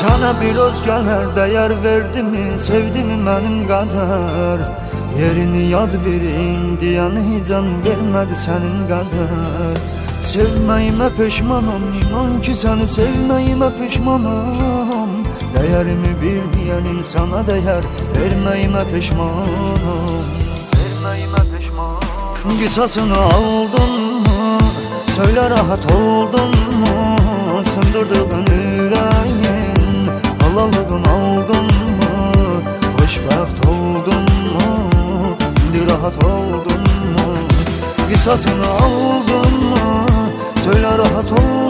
Sana bir özgələr dəyər verdi mi, sevdi mi mənim qədər? Yerini yad birin deyəni can vermədi sənin qədər. Sevməyimə peşmanam, inan ki səni sevməyimə peşmanam. Dəyərimi bilməyən insana dəyər verməyimə peşmanam. Verməyimə peşmanam. Qisasını aldın mı? Söylə rahat oldun mu? Sındırdığın ürəyin halalığın aldın mı? Xoşbəxt oldun mu? İndi rahat oldun mu? Qisasını aldın mı? Söylə rahat oldun mu?